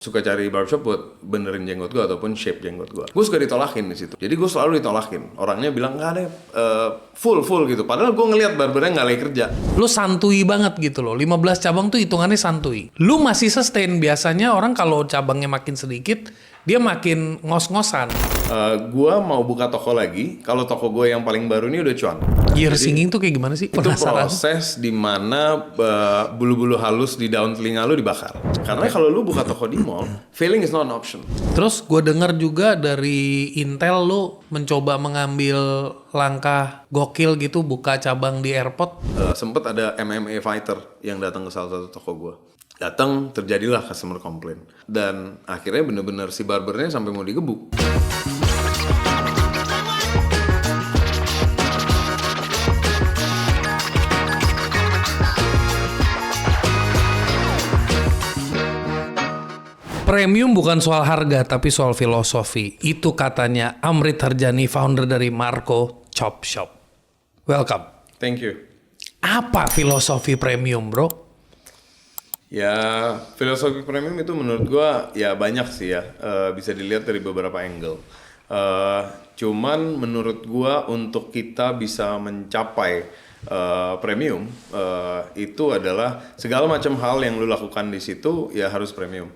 Suka cari barbershop buat benerin jenggot gue ataupun shape jenggot gue. Gue suka ditolakin di situ. Jadi gue selalu ditolakin. Orangnya bilang nggak ada full gitu. Padahal gue ngelihat barbernya nggak lagi kerja. Lu santuy banget gitu loh. 15 cabang tuh hitungannya santuy. Lu masih sustain. Biasanya orang kalau cabangnya makin sedikit, dia makin ngos-ngosan. Gue mau buka toko lagi. Kalau toko gue yang paling baru ini udah cuan. Ear singing tuh kayak gimana sih? Itu Penasaran. proses dimana bulu-bulu halus di daun telinga lu dibakar. Karena kalau lu buka toko di mall, failing is not an option. Terus gue dengar juga dari Intel lu mencoba mengambil langkah gokil gitu, buka cabang di airport. Sempet ada MMA fighter yang datang ke salah satu toko gue. Datang, terjadilah customer complaint. Dan akhirnya bener-bener si barbernya sampai mau digebuk. Premium bukan soal harga, tapi soal filosofi. Itu katanya Amrit Harjani, founder dari Marco Chop Shop. Welcome. Thank you. Apa filosofi premium, bro? Ya, filosofi premium itu menurut gua ya banyak sih ya. Bisa dilihat dari beberapa angle. Cuman menurut gua untuk kita bisa mencapai premium itu adalah segala macam hal yang lu lakukan di situ ya harus premium.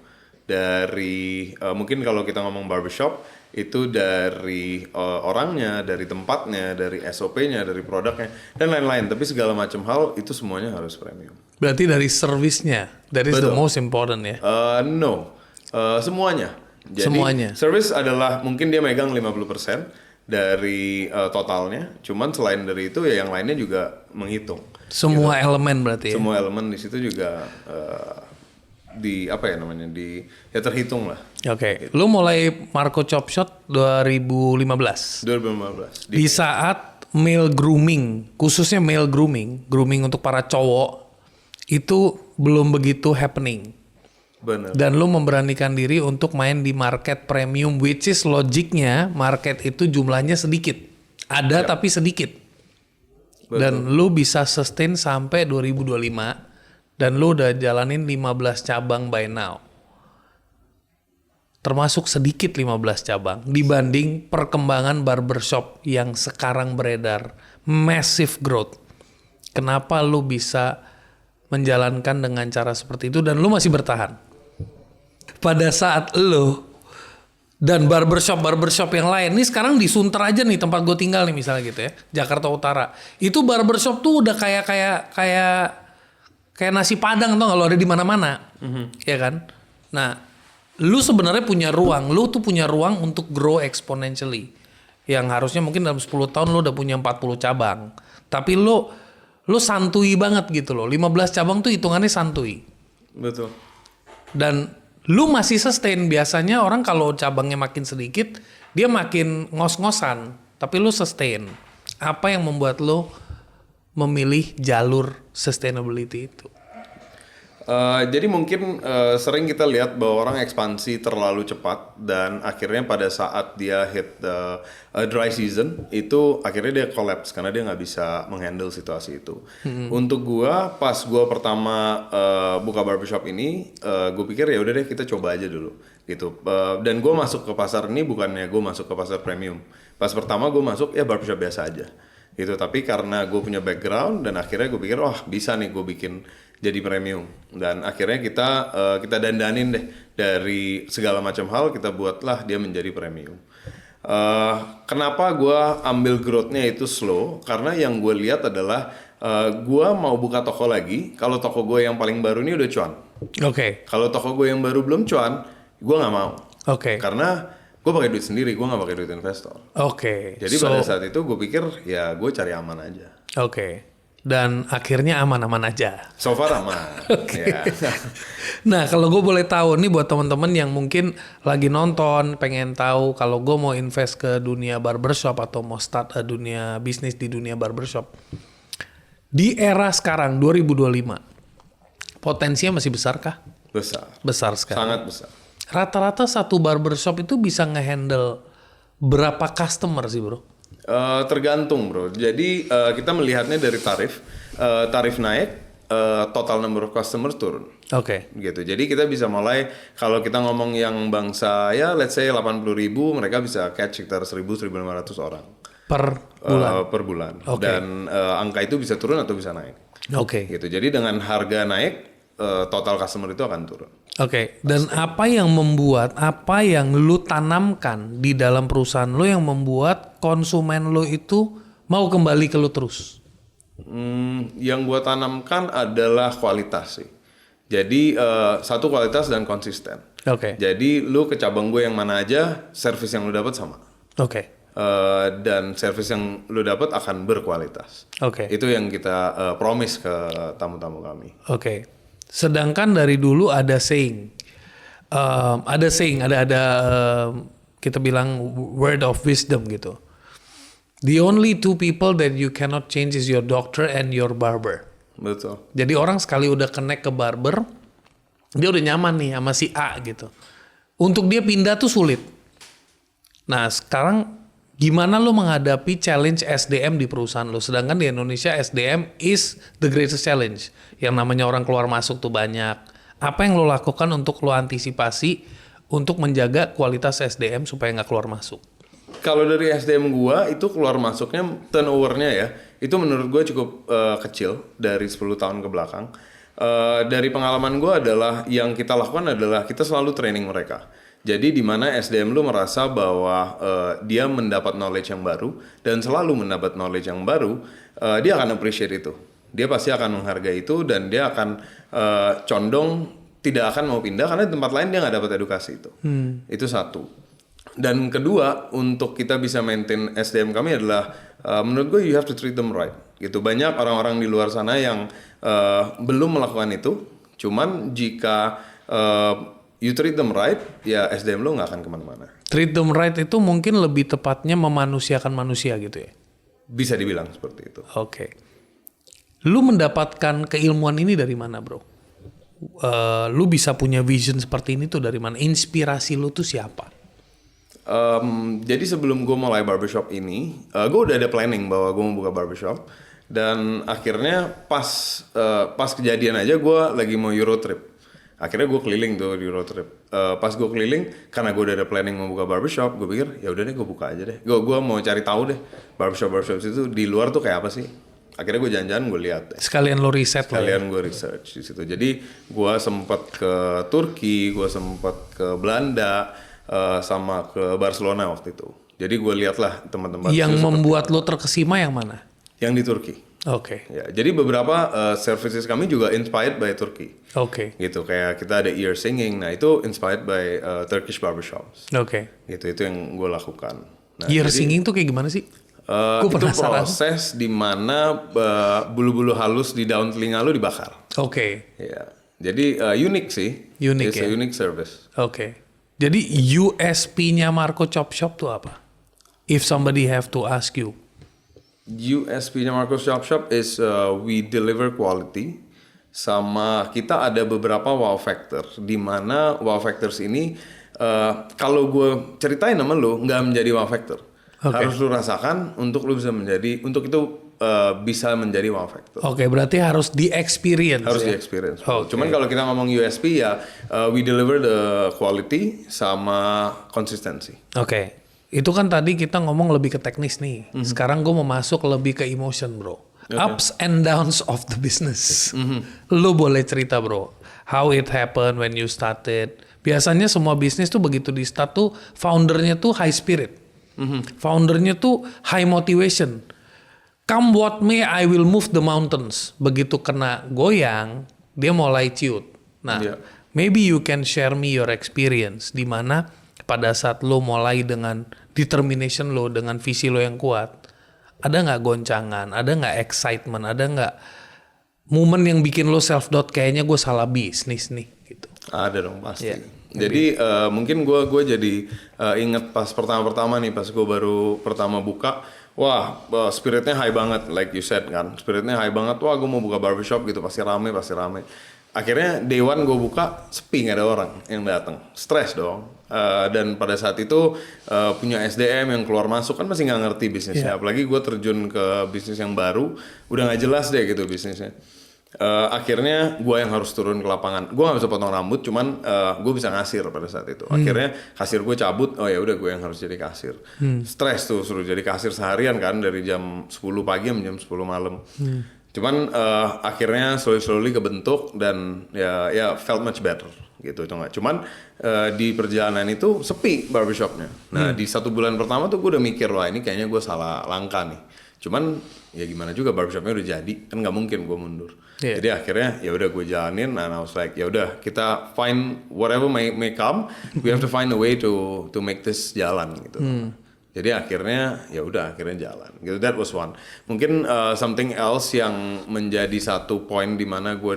Dari mungkin kalau kita ngomong barbershop itu dari orangnya, dari tempatnya, dari SOP-nya, dari produknya dan lain-lain. Tapi segala macam hal itu semuanya harus premium. Berarti dari servisnya, that is the Betul. most important ya? No, semuanya. Jadi, Semuanya. Service adalah mungkin dia megang 50% dari totalnya. Cuman selain dari itu ya yang lainnya juga menghitung. Semua elemen berarti ya? Semua elemen di situ juga ya terhitung lah. Oke. Lu mulai Marco Chop Shop 2015. 2015. Di saat male grooming, khususnya male grooming untuk para cowok, itu belum begitu happening. Bener. Dan lu memberanikan diri untuk main di market premium, which is logiknya market itu jumlahnya sedikit. Ada tapi sedikit. Betul. Dan lu bisa sustain sampai 2025. Dan lu udah jalanin 15 cabang by now. Termasuk sedikit 15 cabang. Dibanding perkembangan barbershop yang sekarang beredar. Massive growth. Kenapa lu bisa menjalankan dengan cara seperti itu dan lu masih bertahan? Pada saat lu dan barbershop yang lain. Ini sekarang di Sunter aja nih tempat gue tinggal nih misalnya gitu ya. Jakarta Utara. Itu barbershop tuh udah kayak nasi padang tuh kalau ada di mana-mana, ya kan? Nah, lu sebenarnya punya ruang, lu tuh punya ruang untuk grow exponentially. Yang harusnya mungkin dalam 10 tahun lu udah punya 40 cabang. Tapi lu santuy banget gitu loh. 15 cabang tuh hitungannya santuy. Betul. Dan lu masih sustain. Biasanya orang kalau cabangnya makin sedikit, dia makin ngos-ngosan. Tapi lu sustain. Apa yang membuat lu memilih jalur sustainability itu? Jadi mungkin sering kita lihat bahwa orang ekspansi terlalu cepat dan akhirnya pada saat dia hit the dry season itu akhirnya dia collapse karena dia nggak bisa menghandle situasi itu. Untuk gua pas gua pertama buka barbershop ini, gua pikir ya udah deh kita coba aja dulu gitu. Dan gua masuk ke pasar ini bukannya gua masuk ke pasar premium. Pas pertama gua masuk ya barbershop biasa aja gitu. Tapi karena gue punya background dan akhirnya gue pikir wah bisa nih gue bikin jadi premium dan akhirnya kita dandanin deh dari segala macam hal kita buatlah dia menjadi premium. Kenapa gue ambil growth-nya itu slow? Karena yang gue lihat adalah gue mau buka toko lagi. Kalau toko gue yang paling baru ini udah cuan. Oke. Kalau toko gue yang baru belum cuan, gue nggak mau. Oke. Karena gue pakai duit sendiri, gue nggak pakai duit investor. Oke. Jadi pada saat itu gue pikir ya gue cari aman aja. Oke. Dan akhirnya aman-aman aja. So far aman. Oke. Ya. Nah, kalau gue boleh tahu nih buat teman-teman yang mungkin lagi nonton, pengen tahu kalau gue mau invest ke dunia barbershop atau mau start dunia bisnis di dunia barbershop. Di era sekarang 2025, potensinya masih besar kah? Besar. Besar sekali. Sangat besar. Rata-rata satu barbershop itu bisa ngehandle berapa customer sih, bro? Tergantung bro. Jadi kita melihatnya dari tarif. Tarif naik total number of customers turun. Oke. Gitu. Jadi kita bisa mulai kalau kita ngomong yang bangsa ya let's say 80.000, mereka bisa catch sekitar 1.000-1.500 orang Per bulan. per bulan. Oke. Dan angka itu bisa turun atau bisa naik. Oke. Gitu. Jadi dengan harga naik total customer itu akan turun. Oke. Dan apa yang lu tanamkan di dalam perusahaan lu yang membuat konsumen lu itu mau kembali ke lu terus? Yang gue tanamkan adalah kualitas sih. Jadi satu kualitas dan konsisten. Oke. Jadi lu ke cabang gue yang mana aja, service yang lu dapat sama. Oke. Dan service yang lu dapat akan berkualitas. Oke. Itu yang kita promise ke tamu-tamu kami. Oke. Sedangkan dari dulu ada saying, kita bilang word of wisdom gitu. The only two people that you cannot change is your doctor and your barber. Betul. Jadi orang sekali udah connect ke barber, dia udah nyaman nih sama si A gitu. Untuk dia pindah tuh sulit. Nah sekarang gimana lo menghadapi challenge SDM di perusahaan lo? Sedangkan di Indonesia SDM is the greatest challenge. Yang namanya orang keluar masuk tuh banyak. Apa yang lo lakukan untuk lo antisipasi untuk menjaga kualitas SDM supaya nggak keluar masuk? Kalau dari SDM gua itu keluar masuknya turnover-nya ya, itu menurut gua cukup kecil dari 10 tahun ke belakang. Dari pengalaman gua adalah yang kita lakukan adalah kita selalu training mereka. Jadi di mana SDM lu merasa bahwa dia mendapat knowledge yang baru dan selalu mendapat knowledge yang baru, dia akan appreciate itu. Dia pasti akan menghargai itu dan dia akan condong tidak akan mau pindah karena di tempat lain dia nggak dapat edukasi itu. Itu satu. Dan kedua, untuk kita bisa maintain SDM kami adalah menurut gue you have to treat them right. Gitu. Banyak orang-orang di luar sana yang belum melakukan itu. Cuman jika you treat them right, ya SDM lo nggak akan kemana-mana. Treat them right itu mungkin lebih tepatnya memanusiakan manusia gitu ya? Bisa dibilang seperti itu. Oke. Lu mendapatkan keilmuan ini dari mana bro? Lu bisa punya vision seperti ini tuh dari mana? Inspirasi lu tuh siapa? Jadi sebelum gue mulai barbershop ini, gue udah ada planning bahwa gue mau buka barbershop. Dan akhirnya pas kejadian aja gue lagi mau Euro trip. Akhirnya gue keliling tuh di road trip. Pas gue keliling, karena gue udah ada planning mau buka barbershop, gue pikir ya udah deh gue buka aja deh. Gue mau cari tahu deh barbershop itu di luar tuh kayak apa sih. Akhirnya gue jalan-jalan gue lihat deh. Sekalian lo riset lah. Sekalian gue research di situ. Jadi gue sempat ke Turki, gue sempat ke Belanda, sama ke Barcelona waktu itu. Jadi gue lihatlah teman-teman. Yang membuat lo terkesima yang mana? Yang di Turki. Oke. Ya, jadi beberapa services kami juga inspired by Turkey. Oke. Gitu kayak kita ada ear singing, nah itu inspired by Turkish barbershops. Oke. Gitu itu yang gue lakukan. Nah, ear singing tuh kayak gimana sih? Itu proses di mana bulu-bulu halus di daun telinga lu dibakar. Oke. Ya, jadi unik sih. Unik It's ya. a unique service. Oke. Jadi USP-nya Marco Chop Shop tuh apa? If somebody have to ask you. USP-nya Marco's Chop Shop is we deliver quality, sama kita ada beberapa wow factor, di mana wow factors ini kalau gue ceritain sama lu nggak menjadi wow factor. Harus lu rasakan untuk lu bisa menjadi, untuk itu bisa menjadi wow factor. Oke, berarti harus di experience. Harus ya? di experience. Okay. Cuman kalau kita ngomong USP ya we deliver the quality sama konsistensi. Oke. Itu kan tadi kita ngomong lebih ke teknis nih. Sekarang gue mau masuk lebih ke emotion bro. Okay. Ups and downs of the business. Lu boleh cerita bro. How it happened when you started. Biasanya semua bisnis tuh begitu di start tuh foundernya tuh high spirit. Foundernya tuh high motivation. Come what may, I will move the mountains. Begitu kena goyang, dia mulai ciut. Nah, maybe you can share me your experience. Di mana pada saat lo mulai dengan determination lo, dengan visi lo yang kuat, ada nggak goncangan, ada nggak excitement, ada nggak momen yang bikin lo self doubt kayaknya gue salah bisnis nih gitu? Ada dong pasti. Yeah. Jadi mungkin gue jadi inget pas pertama nih, pas gue baru pertama buka, wah spiritnya high banget, like you said kan, spiritnya high banget. Wah gue mau buka barbershop gitu, pasti rame. Akhirnya day one gue buka, sepi, nggak ada orang yang datang, stres dong. Dan pada saat itu punya SDM yang keluar masuk kan masih nggak ngerti bisnisnya. Apalagi gue terjun ke bisnis yang baru, udah nggak jelas deh gitu bisnisnya. Akhirnya gue yang harus turun ke lapangan. Gue nggak bisa potong rambut, cuman gue bisa ngasir pada saat itu. Akhirnya kasir gue cabut, oh ya udah gue yang harus jadi kasir. Stres tuh suruh jadi kasir seharian kan dari jam 10 pagi sampai jam 10 malam. Cuman akhirnya slowly kebentuk dan ya felt much better gitu tuh nggak. Cuman di perjalanan itu sepi barbershopnya. Nah di 1 bulan pertama tuh gue udah mikir wah ini kayaknya gue salah langkah nih. Cuman ya gimana juga barbershopnya udah jadi kan nggak mungkin gue mundur. Yeah. Jadi akhirnya ya udah gue jalanin and I was like ya udah kita find whatever may come, we have to find a way to make this jalan gitu. Jadi akhirnya ya udah akhirnya jalan. Gitu that was one. Mungkin something else yang menjadi satu poin di mana gue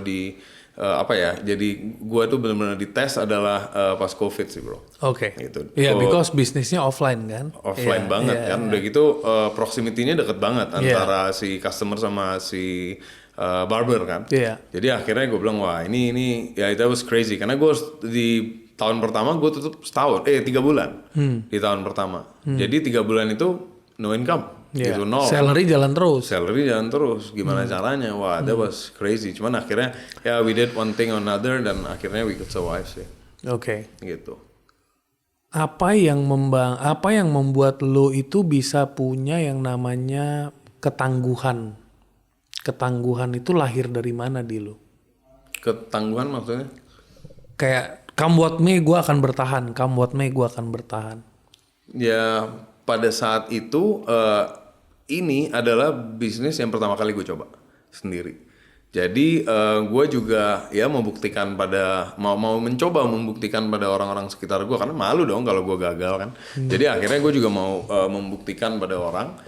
jadi gue tuh benar-benar dites adalah pas COVID sih bro. Oke. Gitu. Iya, because bisnisnya offline kan. Offline banget kan. Udah gitu proximity-nya deket banget antara si customer sama si barber kan. Iya. Jadi akhirnya gue bilang wah ini ya that was crazy karena gue di tahun pertama gue tutup 3 bulan di tahun pertama. Jadi 3 bulan itu no income. Yeah. Gitu, nol. Salary jalan terus. Gimana caranya? Wah, that was crazy. Cuman akhirnya ya we did one thing or another dan akhirnya we could survive sih. Oke. Gitu. Apa yang membuat lo itu bisa punya yang namanya ketangguhan? Ketangguhan itu lahir dari mana di lo? Ketangguhan maksudnya? Kayak come what may gue akan bertahan. Ya pada saat itu ini adalah bisnis yang pertama kali gue coba sendiri. Jadi gue juga ya membuktikan mau mencoba membuktikan pada orang-orang sekitar gue karena malu dong kalau gue gagal kan. Jadi akhirnya gue juga mau membuktikan pada orang.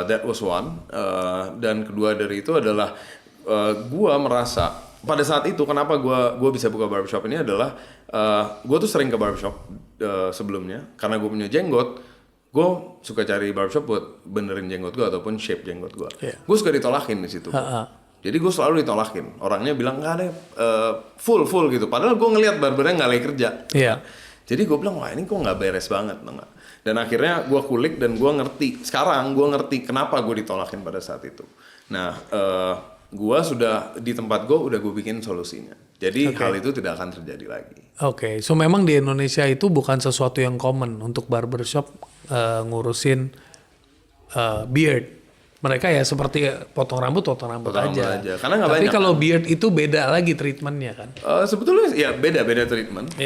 That was one. Dan kedua dari itu adalah gue merasa pada saat itu kenapa gue bisa buka barbershop ini adalah gue tuh sering ke barbershop sebelumnya karena gue punya jenggot. Gue suka cari barbershop buat benerin jenggot gue ataupun shape jenggot gue. Yeah. Gue suka ditolakin di situ. Jadi gue selalu ditolakin. Orangnya bilang nggak ada full gitu. Padahal gue ngelihat barbernya nggak lagi kerja. Yeah. Jadi gue bilang wah ini kok nggak beres banget, enggak. Dan akhirnya gue kulik dan gue ngerti. Sekarang gue ngerti kenapa gue ditolakin pada saat itu. Nah, gue sudah di tempat gue udah gue bikin solusinya. Jadi hal itu tidak akan terjadi lagi. Oke, so memang di Indonesia itu bukan sesuatu yang common untuk barbershop ngurusin beard. Mereka ya seperti potong rambut aja. Karena nggak banyak. Tapi kalau beard itu beda lagi treatmentnya kan? Sebetulnya ya beda treatment.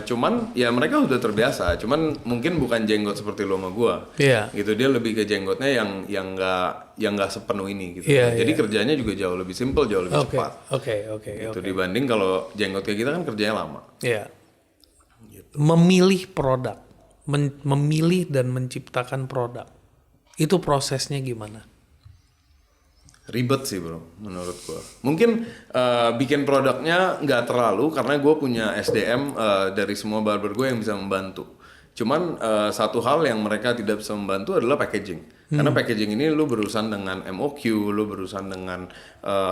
Cuman ya mereka udah terbiasa. Cuman mungkin bukan jenggot seperti lo sama gua. Gitu dia lebih ke jenggotnya yang nggak sepenuh ini gitu. Jadi kerjanya juga jauh lebih simple, jauh lebih cepat. Gitu dibanding kalau jenggot kayak kita kan kerjanya lama. Gitu. Memilih produk, memilih dan menciptakan produk. Itu prosesnya gimana? Ribet sih bro, menurut gue. Mungkin bikin produknya nggak terlalu karena gue punya SDM dari semua barber gue yang bisa membantu. Cuman satu hal yang mereka tidak bisa membantu adalah packaging. Karena packaging ini lu berurusan dengan MOQ, lu berurusan dengan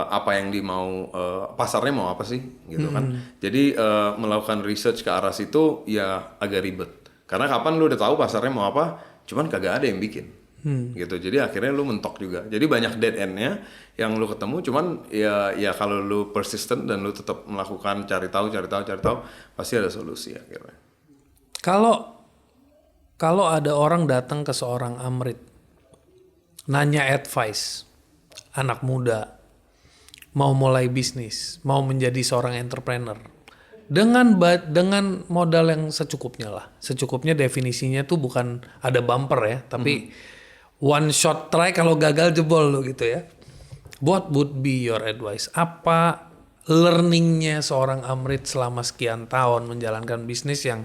apa yang dimau, pasarnya mau apa sih, gitu kan. Jadi melakukan research ke arah situ ya agak ribet. Karena kapan lu udah tahu pasarnya mau apa, cuman kagak ada yang bikin. Gitu. Jadi akhirnya lu mentok juga. Jadi banyak dead end-nya yang lu ketemu cuman ya kalau lu persistent dan lu tetap melakukan cari tahu pasti ada solusi akhirnya. Kalau ada orang datang ke seorang Amrit nanya advice anak muda mau mulai bisnis, mau menjadi seorang entrepreneur dengan modal yang secukupnya lah. Secukupnya definisinya tuh bukan ada bumper ya, tapi one shot try kalau gagal jebol lo gitu ya. What would be your advice? Apa learningnya seorang Amrit selama sekian tahun menjalankan bisnis yang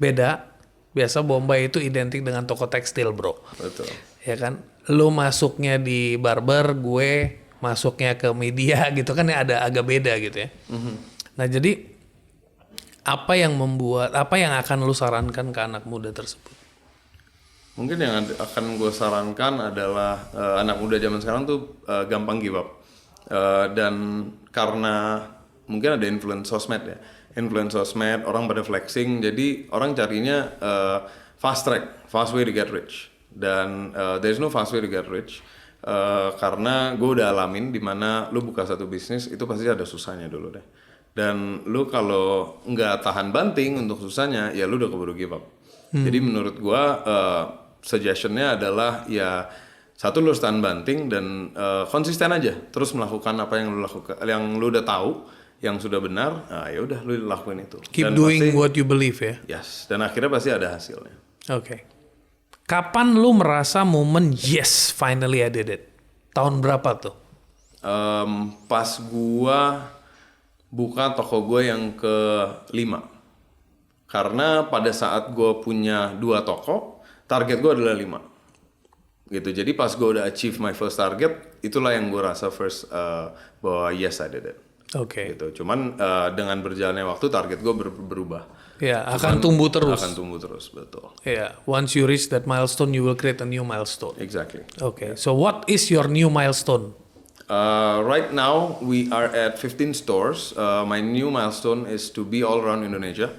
beda? Biasa Bombay itu identik dengan toko tekstil bro. Betul. Ya kan? Lo masuknya di barber, gue masuknya ke media gitu kan ya ada agak beda gitu ya. Nah jadi apa yang akan lo sarankan ke anak muda tersebut? Mungkin yang akan gue sarankan adalah anak muda zaman sekarang tuh gampang give up. Dan karena mungkin ada influence sosmed ya. Influence sosmed, orang pada flexing, jadi orang carinya fast way to get rich. Dan there's no fast way to get rich. Karena gue udah alamin dimana lu buka satu bisnis itu pasti ada susahnya dulu deh. Dan lu kalau nggak tahan banting untuk susahnya, ya lu udah keburu give up. Jadi menurut gue suggestionnya adalah ya satu lu harus tahan banting dan konsisten aja, terus melakukan apa yang lu lakukan, yang lu udah tahu, yang sudah benar. Nah, ya udah lu lakuin itu. Keep Dan doing pasti, what you believe ya. yes. Dan akhirnya pasti ada hasilnya. Oke. Kapan lu merasa momen yes, finally I did it? Tahun berapa tuh? Pas gua buka toko gue yang ke-5. Karena pada saat gua punya 2 toko, target gua adalah 5. Gitu. Jadi pas gua udah achieve my first target, itulah yang gua rasa first bahwa yes I did it. Oke. Gitu. Cuman dengan berjalannya waktu target gua berubah. Ya, akan tumbuh terus. Akan tumbuh terus, betul. Ya, once you reach that milestone, you will create a new milestone. Exactly. Okay, so what is your new milestone? Right now we are at 15 stores. My new milestone is to be all around Indonesia.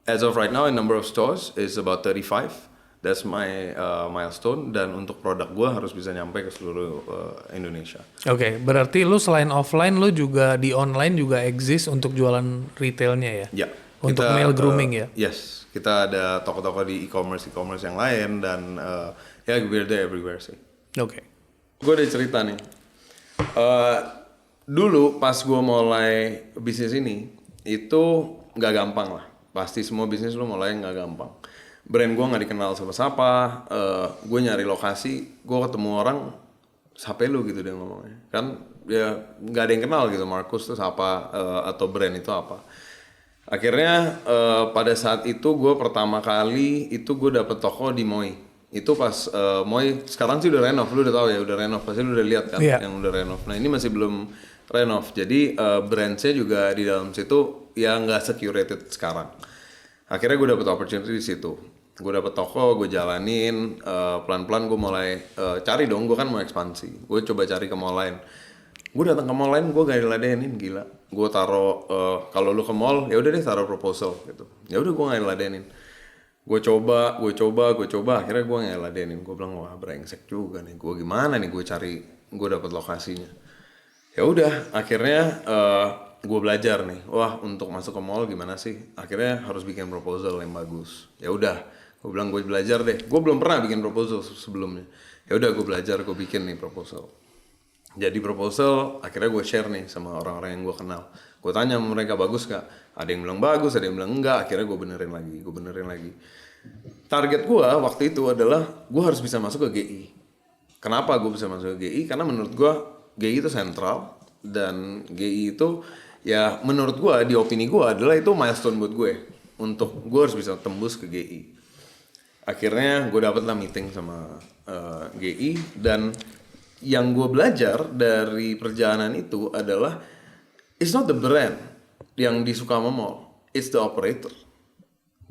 As of right now, a number of stores is about 35. That's my milestone. Dan untuk produk gue harus bisa nyampe ke seluruh Indonesia. Oke, berarti lu selain offline, lu juga di online juga exist untuk jualan retailnya ya? Ya. Untuk male grooming ya? Yes, kita ada toko-toko di e-commerce yang lain dan ya we're there everywhere sih. Oke. Gue ada cerita nih. Dulu pas gue mulai bisnis ini itu nggak gampang lah. Pasti semua bisnis lu mulai nggak gampang. Brand gue nggak dikenal siapa-siapa. Gue nyari lokasi, gue ketemu orang, siapa lu gitu dia ngomongnya. Kan ya nggak ada yang kenal gitu. Markus tuh siapa atau brand itu apa. Akhirnya pada saat itu gue pertama kali itu gue dapet toko di Moi. Itu pas Moi sekarang sih udah renov, lu udah tahu ya udah renov, pasti lu udah lihat kan yang udah renov. Nah ini masih belum renov, jadi brandnya juga di dalam situ ya nggak securated sekarang. Akhirnya gue dapet opportunity di situ, gue dapet toko, gue jalanin, pelan-pelan gue mulai cari dong, gue kan mau ekspansi, gue coba cari ke mall lain. Gue datang ke mall lain, gue gak diladenin, gila. Gue taruh, kalau lu ke mall, ya udah deh taruh proposal gitu. Ya udah gue gak diladenin. Gue coba, akhirnya gue gak diladenin. Gue bilang wah brengsek juga nih. Gue gimana nih gue cari, gue dapet lokasinya. Ya udah, akhirnya gue belajar nih. Wah untuk masuk ke mall gimana sih? Akhirnya harus bikin proposal yang bagus. Ya udah, gue bilang gue belajar deh. Gue belum pernah bikin proposal sebelumnya. Ya udah gue belajar, gue bikin nih proposal. Jadi proposal akhirnya gue share nih sama orang-orang yang gue kenal. Gue tanya sama mereka bagus gak? Ada yang bilang bagus, ada yang bilang enggak. Akhirnya gue benerin lagi. Target gue waktu itu adalah gue harus bisa masuk ke GI. Kenapa gue bisa masuk ke GI? Karena menurut gue GI itu sentral. Dan GI itu ya menurut gue, di opini gue adalah itu milestone buat gue. Untuk gue harus bisa tembus ke GI. Akhirnya gue dapet lah meeting sama GI. Dan yang gue belajar dari perjalanan itu adalah it's not the brand yang disuka sama mall, it's the operator.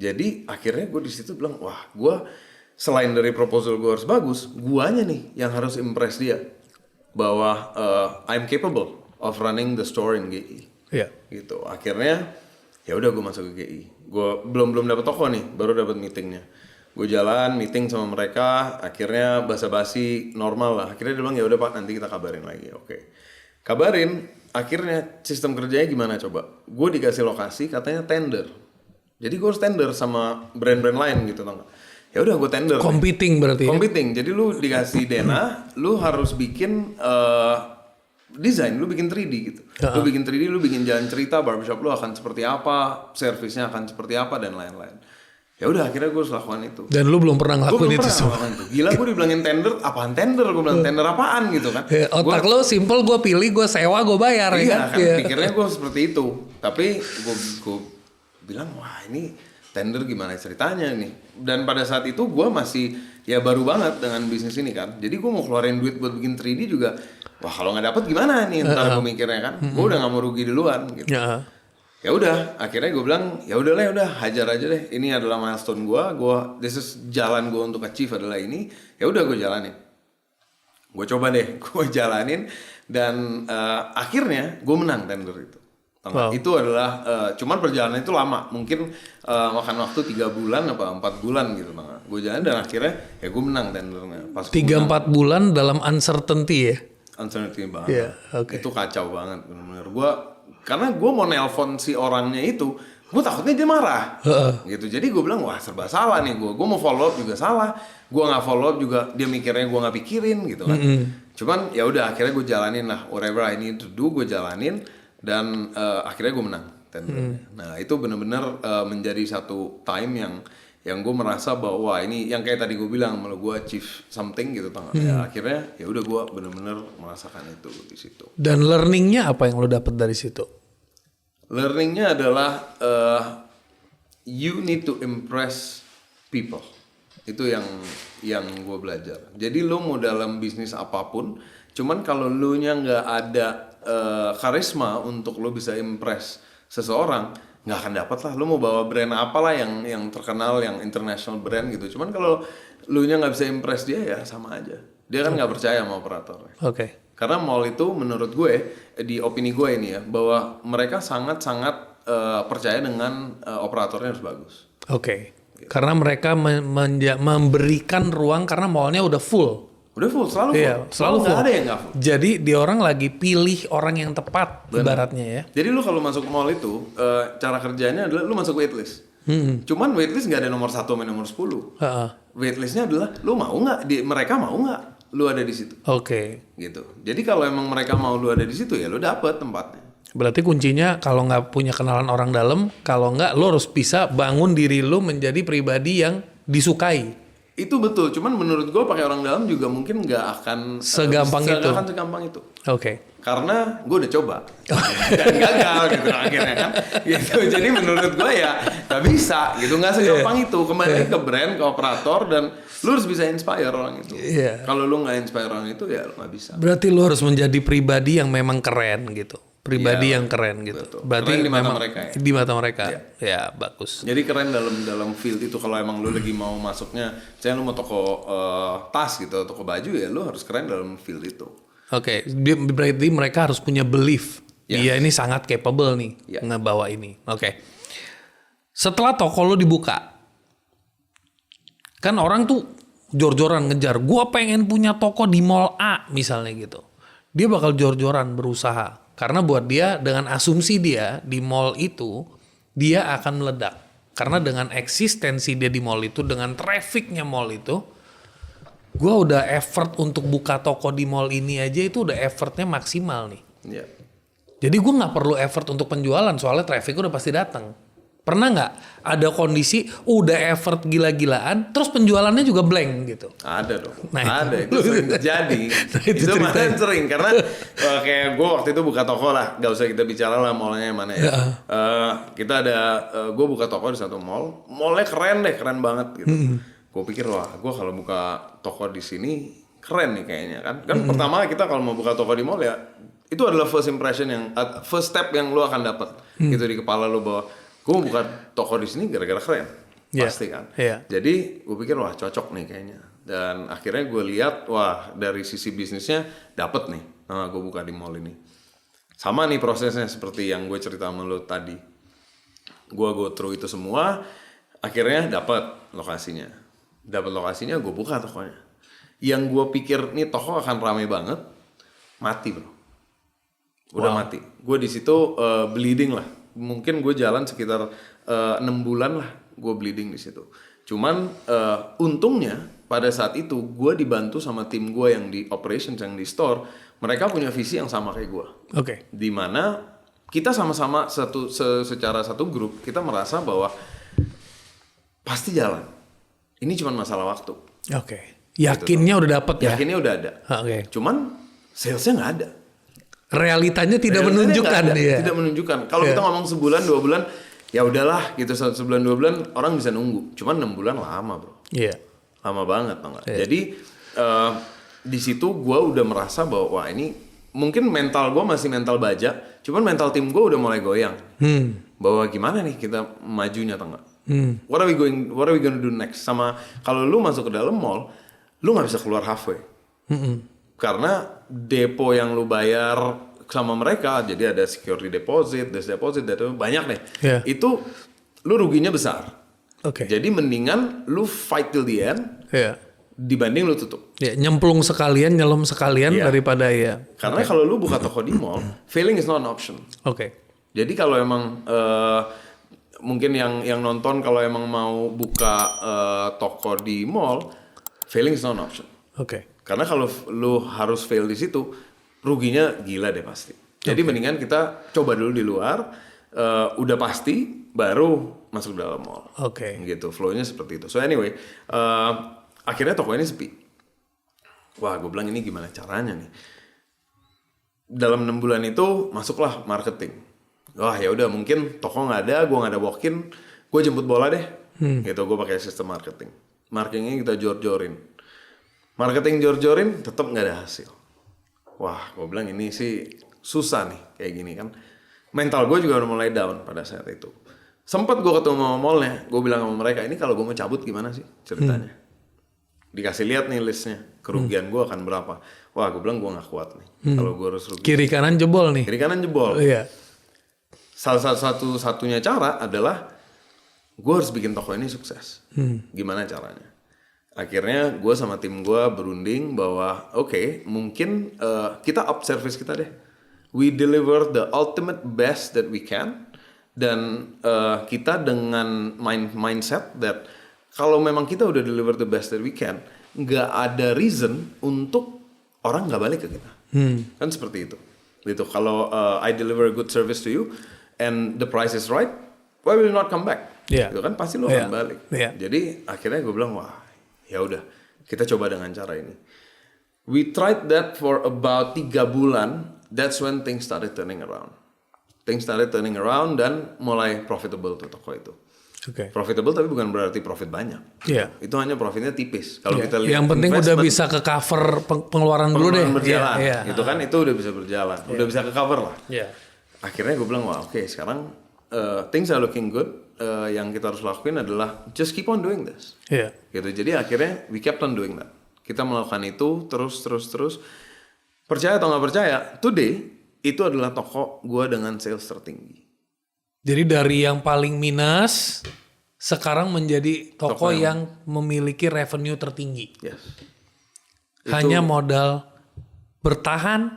Jadi akhirnya gue di situ bilang wah gue selain dari proposal gue harus bagus, guanya nih yang harus impress dia bahwa I'm capable of running the store in GI. Iya. Gitu. Akhirnya ya udah gue masuk ke GI. Gue belum dapet toko nih, baru dapet meetingnya. Gue jalan meeting sama mereka, akhirnya basa-basi normal lah. Akhirnya dia bilang ya udah Pak, nanti kita kabarin lagi. Oke. Kabarin, akhirnya sistem kerjanya gimana coba? Gue dikasih lokasi katanya tender. Jadi gue harus tender sama brand-brand lain gitu tau gak? Ya udah gue tender. Competing berarti. Competing. Jadi lu dikasih dana, lu harus bikin desain, lu bikin 3D gitu. Lu bikin 3D, lu bikin jalan cerita barbershop lu akan seperti apa, servisnya akan seperti apa dan lain-lain. Ya udah akhirnya gue harus lakukan itu. Dan lu belum pernah ngelakuin itu semua. Gila gue dibilangin tender, apaan tender? Gue bilang tender apaan gitu kan. Ya, otak lu simple, gue pilih, gue sewa, gue bayar. Iya kan, Ya. pikirnya gue seperti itu. Tapi gue bilang wah ini tender gimana ceritanya nih. Dan pada saat itu gue masih ya baru banget dengan bisnis ini kan. Jadi gue mau keluarin duit buat bikin 3D juga. Wah kalau nggak dapet gimana nih ntar gue mikirnya kan. Gue udah nggak mau rugi duluan gitu. Ya udah, akhirnya gue bilang ya udahlah, ya udah hajar aja deh. Ini adalah milestone gue. This is jalan gue untuk achieve adalah ini. Ya udah gue jalanin. Gue coba deh, gue jalanin dan akhirnya gue menang tender itu. Tau nggak? Wow. Itu adalah cuman perjalanan itu lama, mungkin makan waktu 3 bulan apa 4 bulan gitu. Gue jalan dan akhirnya ya gue menang tendernya. Pas 3-4 bulan dalam uncertainty ya. uncertainty banget. Iya, oke. Itu kacau banget benar-benar. Karena gue mau nelpon si orangnya itu, gue takutnya dia marah. Gitu. Jadi gue bilang wah serba salah nih gue. Gue mau follow up juga salah. Gue nggak follow up juga dia mikirnya gue nggak pikirin gitu kan. Cuman ya udah akhirnya gue jalanin lah whatever I need to do gue jalanin dan akhirnya gue menang. Nah itu benar-benar menjadi satu time yang gue merasa bahwa wah ini yang kayak tadi gue bilang malah gue achieve something gitu ya akhirnya ya udah gue benar-benar merasakan itu di situ. Dan learningnya apa yang lo dapet dari situ? Learningnya adalah you need to impress people. Itu yang gue belajar. Jadi lo mau dalam bisnis apapun, cuman kalau lo nya nggak ada karisma untuk lo bisa impress seseorang, nggak akan dapat lah. Lo mau bawa brand apalah yang terkenal, yang international brand gitu. Cuman kalau lo nya nggak bisa impress dia ya sama aja. Dia kan nggak percaya sama operator. Oke. Karena mall itu menurut gue, di opini gue ini ya, bahwa mereka sangat-sangat percaya dengan operatornya harus bagus. Oke. Karena mereka memberikan ruang karena mallnya udah full. Udah full, selalu full. Iya, selalu full. Nggak ada yang nggak full. Jadi di orang lagi pilih orang yang tepat ibaratnya ya. Jadi lu kalau masuk mall itu, cara kerjanya adalah lu masuk waitlist. Cuman waitlist nggak ada nomor 1 sampai nomor 10. Waitlistnya adalah lu mau nggak, mereka mau nggak lu ada di situ. Oke. Gitu. Jadi kalau emang mereka mau lu ada di situ ya lu dapet tempatnya. Berarti kuncinya kalau nggak punya kenalan orang dalam, kalau nggak lo harus bisa bangun diri lo menjadi pribadi yang disukai. Itu betul, cuman menurut gue pakai orang dalam juga mungkin nggak akan Segampang itu. Nggak akan segampang itu. Oke. Karena gue udah coba dan gagal gitu akhirnya kan. Gitu. Jadi menurut gue ya nggak bisa gitu, nggak segampang itu. Kembali ke brand, ke operator dan lu harus bisa inspire orang itu. Kalau lu nggak inspire orang itu ya lu nggak bisa. Berarti lo harus menjadi pribadi yang memang keren gitu. Pribadi yang keren gitu. Betul. Berarti keren di mata memang mereka ya. Di mata mereka. Ya bagus. Jadi keren dalam field itu. Kalau emang lu lagi mau masuknya, misalnya lu mau toko tas gitu, toko baju ya lu harus keren dalam field itu. Oke, berarti mereka harus punya belief. Dia ini sangat capable nih ngebawa ini. Oke. Setelah toko lu dibuka, kan orang tuh jor-joran ngejar. Gua pengen punya toko di mall A misalnya gitu. Dia bakal jor-joran berusaha. Karena buat dia dengan asumsi dia di mall itu dia akan meledak. Karena dengan eksistensi dia di mall itu, dengan trafficnya mall itu, gue udah effort untuk buka toko di mall ini aja itu udah effortnya maksimal nih. Iya. Jadi gue nggak perlu effort untuk penjualan soalnya traffic udah pasti datang. Pernah nggak ada kondisi udah effort gila-gilaan terus penjualannya juga blank gitu? Ada dong. Nah, ada itu sering terjadi. itu malah sering karena kayak gue waktu itu buka toko lah, gak usah kita bicara lah mallnya yang mana ya. Kita ada gue buka toko di satu mall, mallnya keren banget gitu. Gue pikir wah gue kalau buka toko di sini keren nih kayaknya kan. Pertama kita kalau mau buka toko di mall ya itu adalah first impression yang first step yang lu akan dapat gitu di kepala lu bahwa gue mau buka toko di sini gara-gara keren, pasti kan. Jadi gue pikir wah cocok nih kayaknya. Dan akhirnya gue lihat wah dari sisi bisnisnya dapet nih, gue buka di mall ini. Sama nih prosesnya seperti yang gue cerita sama lo tadi. Gue go through itu semua, akhirnya dapat lokasinya. Dapat lokasinya gue buka tokonya. Yang gue pikir nih toko akan ramai banget, mati bro. Udah mati. Gue di situ bleeding lah. Mungkin gue jalan sekitar 6 bulan lah gue bleeding di situ. Cuman untungnya pada saat itu gue dibantu sama tim gue yang di operations yang di store, mereka punya visi yang sama kayak gue. Oke. Dimana kita sama-sama secara satu grup kita merasa bahwa pasti jalan. Ini cuma masalah waktu. Oke. Yakinnya udah dapet ya. Yakinnya udah ada. Oke. Cuman salesnya nggak ada. Realitanya tidak menunjukkan dia. Tidak menunjukkan. Kalau kita ngomong sebulan 2 bulan, ya udahlah gitu sebulan 2 bulan orang bisa nunggu. Cuman 6 bulan lama bro. Iya. Lama banget tau gak? Jadi di situ gue udah merasa bahwa wah ini mungkin mental gue masih mental baja, cuman mental tim gue udah mulai goyang. Bahwa gimana nih kita majunya tau gak? What are we gonna do next? Sama kalau lu masuk ke dalam mall, lu nggak bisa keluar halfway. Karena depo yang lu bayar sama mereka, jadi ada security deposit, desk deposit, dan banyak deh. Yeah. Itu lu ruginya besar. Oke. Jadi mendingan lu fight till the end Ya. dibanding lu tutup. Ya, nyemplung sekalian, nyelam sekalian Iya. daripada ya. Karena kalau lu buka toko di mall, failing is not an option. Oke. Jadi kalau emang mungkin yang nonton kalau emang mau buka toko di mall, failing is not an option. Oke. Karena kalau lu harus fail di situ, ruginya gila deh pasti. Jadi mendingan kita coba dulu di luar, udah pasti, baru masuk dalam mall. Oke. Gitu, flow-nya seperti itu. So anyway, akhirnya toko ini sepi. Wah, gue bilang ini gimana caranya nih? Dalam 6 bulan itu masuklah marketing. Wah ya udah mungkin toko nggak ada, gue nggak ada walk-in, gue jemput bola deh. Gitu, gue pakai sistem marketing. Marketingnya kita jor-jorin. Marketing jor-jorin tetap nggak ada hasil. Wah, gue bilang ini sih susah nih kayak gini kan. Mental gue juga udah mulai down pada saat itu. Sempat gue ketemu sama mallnya, gue bilang sama mereka, ini kalau gue mau cabut gimana sih ceritanya? Dikasih lihat nih listnya, kerugian gue akan berapa. Wah, gue bilang gue nggak kuat nih kalau gue harus rugi. Kiri kanan jebol nih. Kiri kanan jebol. Iya. Salah satu-satunya cara adalah gue harus bikin toko ini sukses. Gimana caranya? Akhirnya gue sama tim gue berunding bahwa oke, mungkin kita up service kita deh. We deliver the ultimate best that we can. Dan kita dengan mindset that kalau memang kita udah deliver the best that we can, nggak ada reason untuk orang nggak balik ke kita. Kan seperti itu. Gitu. Kalau I deliver a good service to you and the price is right, why will you not come back? Yeah. Gitu kan pasti lo akan balik. Yeah. Jadi akhirnya gue bilang wah ya udah kita coba dengan cara ini. We tried that for about 3 bulan. That's when things started turning around. Things started turning around dan mulai profitable tuh toko itu. Oke. Profitable tapi bukan berarti profit banyak. Iya. Itu hanya profitnya tipis. Kalau Iya. kita lihat Yang penting udah investment, bisa ke cover pengeluaran dulu deh. pengeluaran berjalan. Iya. Gitu kan itu udah bisa berjalan. Udah bisa ke cover lah. Iya. Akhirnya gue bilang wah oke, sekarang things are looking good. Yang kita harus lakuin adalah just keep on doing this. Iya. Gitu. Jadi akhirnya we kept on doing that. Kita melakukan itu terus. Percaya atau nggak percaya, today itu adalah toko gue dengan sales tertinggi. Jadi dari yang paling minus sekarang menjadi toko yang memiliki revenue tertinggi. Yes. Hanya modal bertahan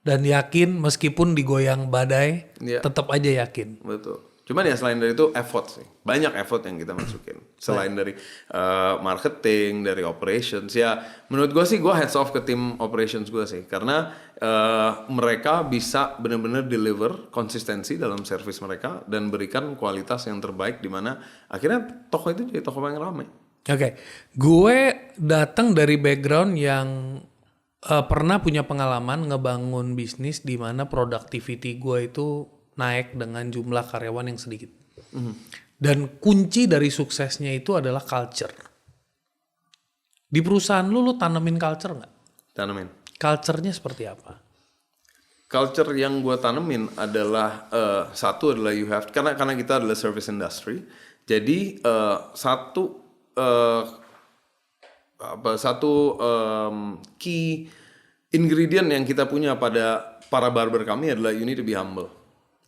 dan yakin meskipun digoyang badai, Iya. tetap aja yakin. Betul. Cuman ya selain dari itu effort sih. Banyak effort yang kita masukin. Selain dari marketing, dari operations. Ya menurut gue sih gue heads off ke tim operations gue sih. Karena mereka bisa benar-benar deliver konsistensi dalam service mereka. Dan berikan kualitas yang terbaik di mana akhirnya toko itu jadi toko yang ramai. Oke, gue datang dari background yang pernah punya pengalaman ngebangun bisnis di mana productivity gue itu naik dengan jumlah karyawan yang sedikit. Dan kunci dari suksesnya itu adalah culture. Di perusahaan lu tanemin culture nggak? Tanemin. Culture-nya seperti apa? Culture yang gue tanemin adalah satu adalah you have karena kita adalah service industry. Jadi key ingredient yang kita punya pada para barber kami adalah you need to be humble.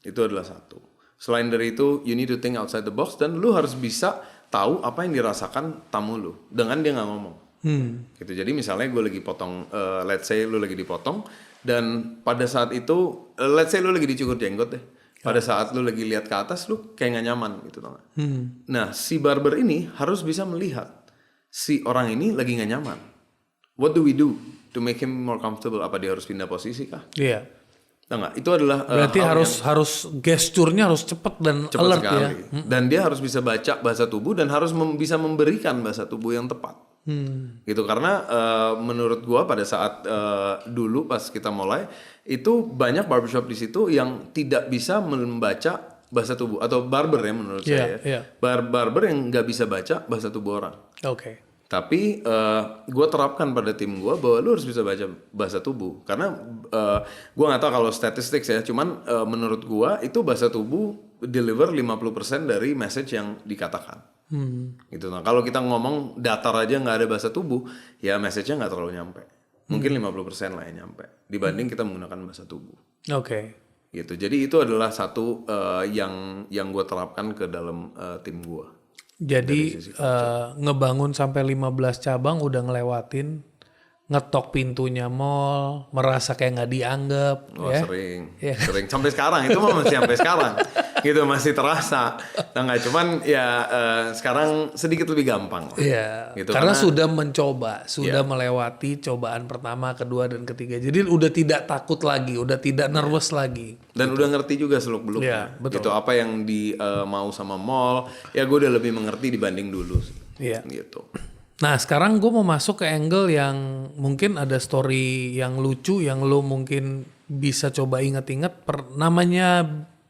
Itu adalah satu. Selain dari itu, you need to think outside the box dan lu harus bisa tahu apa yang dirasakan tamu lu dengan dia nggak ngomong. Gitu. Jadi misalnya gue lagi potong, let's say lu lagi dipotong dan pada saat itu, let's say lu lagi dicukur jenggot deh. Pada saat lu lagi lihat ke atas, lu kayak nggak nyaman gitu, tau gak? Nah, si barber ini harus bisa melihat si orang ini lagi nggak nyaman. What do we do to make him more comfortable? Apa dia harus pindah posisi kah? Iya. Tau gak? Itu adalah Berarti harus gesturnya harus cepat dan cepat alert sekali. ya. Dan dia harus bisa baca bahasa tubuh dan harus bisa memberikan bahasa tubuh yang tepat. Gitu karena menurut gua pada saat dulu pas kita mulai itu banyak barbershop di situ yang tidak bisa membaca bahasa tubuh atau barber ya menurut saya. Iya. Barber yang nggak bisa baca bahasa tubuh orang. Oke. Tapi gue terapkan pada tim gue bahwa lu harus bisa baca bahasa tubuh karena gue nggak tahu kalau statistik ya, cuman menurut gue itu bahasa tubuh deliver 50% dari message yang dikatakan. Gitu. Nah kalau kita ngomong datar aja nggak ada bahasa tubuh, ya message-nya nggak terlalu nyampe. Mungkin 50% lah yang nyampe dibanding kita menggunakan bahasa tubuh. Oke. gitu. Jadi itu adalah satu yang gue terapkan ke dalam tim gue. Jadi ngebangun sampai 15 cabang udah ngelewatin, ngetok pintunya mall, merasa kayak nggak dianggap, Oh, ya. sering sampai sekarang itu mah masih sampai sekarang gitu masih terasa. Nah, nggak cuman ya sekarang sedikit lebih gampang lah. Iya, Gitu, karena karena- sudah mencoba, sudah melewati cobaan pertama, kedua, dan ketiga. Jadi udah tidak takut lagi, udah tidak nervous lagi. Dan udah ngerti juga seluk-beluknya. Iya, betul. Gitu apa yang mau sama mall, ya gue udah lebih mengerti dibanding dulu. Iya. Gitu. Nah sekarang gue mau masuk ke angle yang mungkin ada story yang lucu yang lo mungkin bisa coba inget-inget. Namanya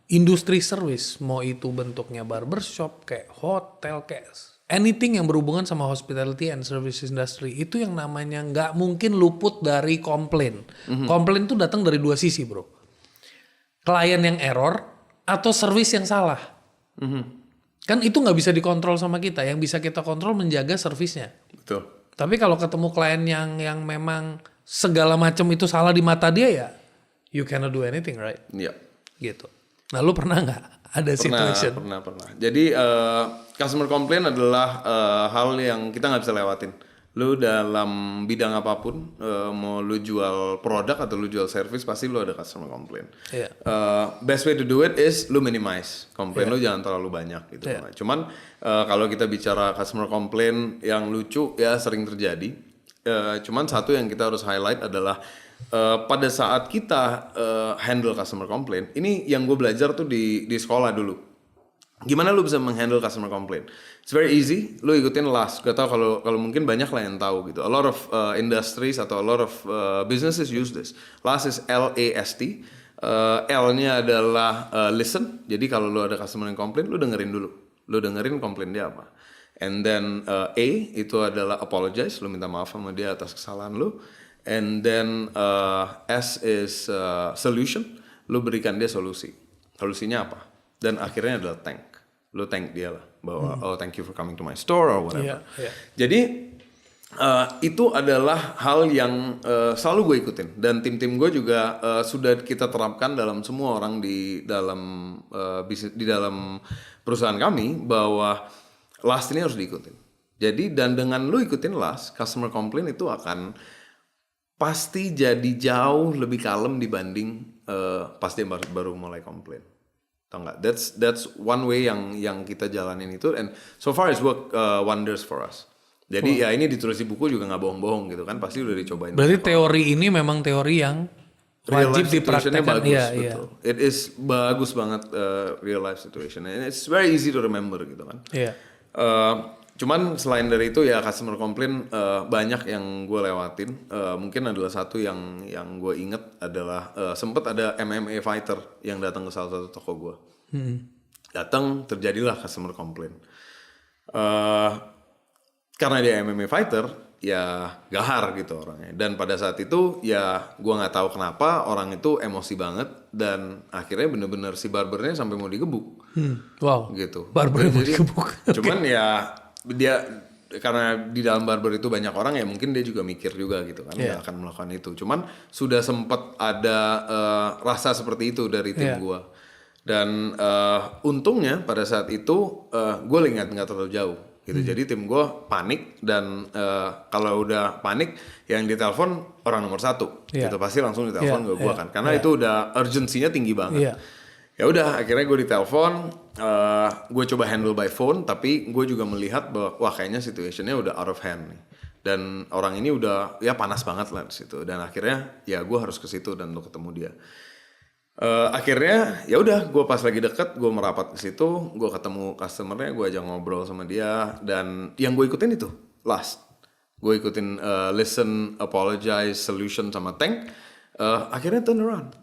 industri service, mau itu bentuknya barbershop, kayak hotel, kayak anything yang berhubungan sama hospitality and service industry, itu yang namanya nggak mungkin luput dari komplain. Komplain itu datang dari dua sisi, bro. Klien yang error atau service yang salah. Kan itu nggak bisa dikontrol sama kita. Yang bisa kita kontrol menjaga servisnya. Betul. Tapi kalau ketemu klien yang memang segala macam itu salah di mata dia, ya you cannot do anything, right? Iya. Gitu. Nah lu pernah nggak ada situation? Pernah. Jadi customer complaint adalah hal yang kita nggak bisa lewatin. Lu dalam bidang apapun, mau lu jual produk atau lu jual service, pasti lu ada customer complaint. Iya. Best way to do it is lu minimize complaint lu, jangan terlalu banyak gitu. Cuman kalau kita bicara customer complaint yang lucu, ya sering terjadi. Cuman satu yang kita harus highlight adalah pada saat kita handle customer complaint, ini yang gue belajar tuh di sekolah dulu. Gimana lu bisa menghandle customer complaint? It's very easy. Lu ikutin LAST. Gak tau kalau mungkin banyak lah yang tahu gitu. A lot of industries atau a lot of businesses use this. LAST is L-A-S-T. L-nya adalah listen. Jadi kalau lu ada customer yang complain, lu dengerin dulu. Lu dengerin komplain dia apa. And then A itu adalah apologize. Lu minta maaf sama dia atas kesalahan lu. And then S is solution. Lu berikan dia solusi. Solusinya apa? Dan akhirnya adalah thank. Lu thank dia lah bahwa oh thank you for coming to my store or whatever. Jadi itu adalah hal yang selalu gue ikutin, dan tim-tim gue juga sudah kita terapkan dalam semua orang di dalam bisnis, di dalam perusahaan kami, bahwa LAST ini harus diikutin. Jadi dan dengan lu ikutin LAST, customer complaint itu akan pasti jadi jauh lebih kalem dibanding pas dia baru mulai komplain. Tau nggak? That's one way yang kita jalanin itu, and so far it's work wonders for us. Jadi ya ini ditulis di buku juga nggak bohong-bohong gitu kan, pasti udah dicobain. Berarti teori ini memang teori yang wajib dipraktekkan. Bagus, Iya, betul. It is bagus banget real life situation, and it's very easy to remember gitu kan. Iya. Cuman selain dari itu ya customer complaint banyak yang gue lewatin. Mungkin adalah satu yang gue inget adalah sempet ada MMA fighter yang datang ke salah satu toko gue. Datang, terjadilah customer complaint. Karena dia MMA fighter, ya gahar gitu orangnya. Dan pada saat itu ya gue nggak tahu kenapa orang itu emosi banget, dan akhirnya bener-bener si barbernya sampai mau digebuk. Wow. Gitu. Barbernya mau Jadi, digebuk. Cuman ya dia karena di dalam barber itu banyak orang, ya mungkin dia juga mikir juga gitu kan, nggak akan melakukan itu. Cuman sudah sempat ada rasa seperti itu dari tim gue. Dan untungnya pada saat itu gue nggak terlalu jauh gitu. Jadi tim gue panik, dan kalau udah panik yang ditelepon orang nomor satu gitu, pasti langsung ditelepon ke gue kan, karena itu udah urgensinya tinggi banget. Ya udah, akhirnya gue ditelepon, gue coba handle by phone, tapi gue juga melihat bahwa wah kayaknya situationnya udah out of hand nih, dan orang ini udah ya panas banget lah di situ, dan akhirnya ya gue harus ke situ dan untuk ketemu dia. Akhirnya ya udah, gue pas lagi deket gue merapat ke situ, gue ketemu customernya, gue ajak ngobrol sama dia, dan yang gue ikutin itu LAST. Gue ikutin listen, apologize, solution, sama thank. Akhirnya turn around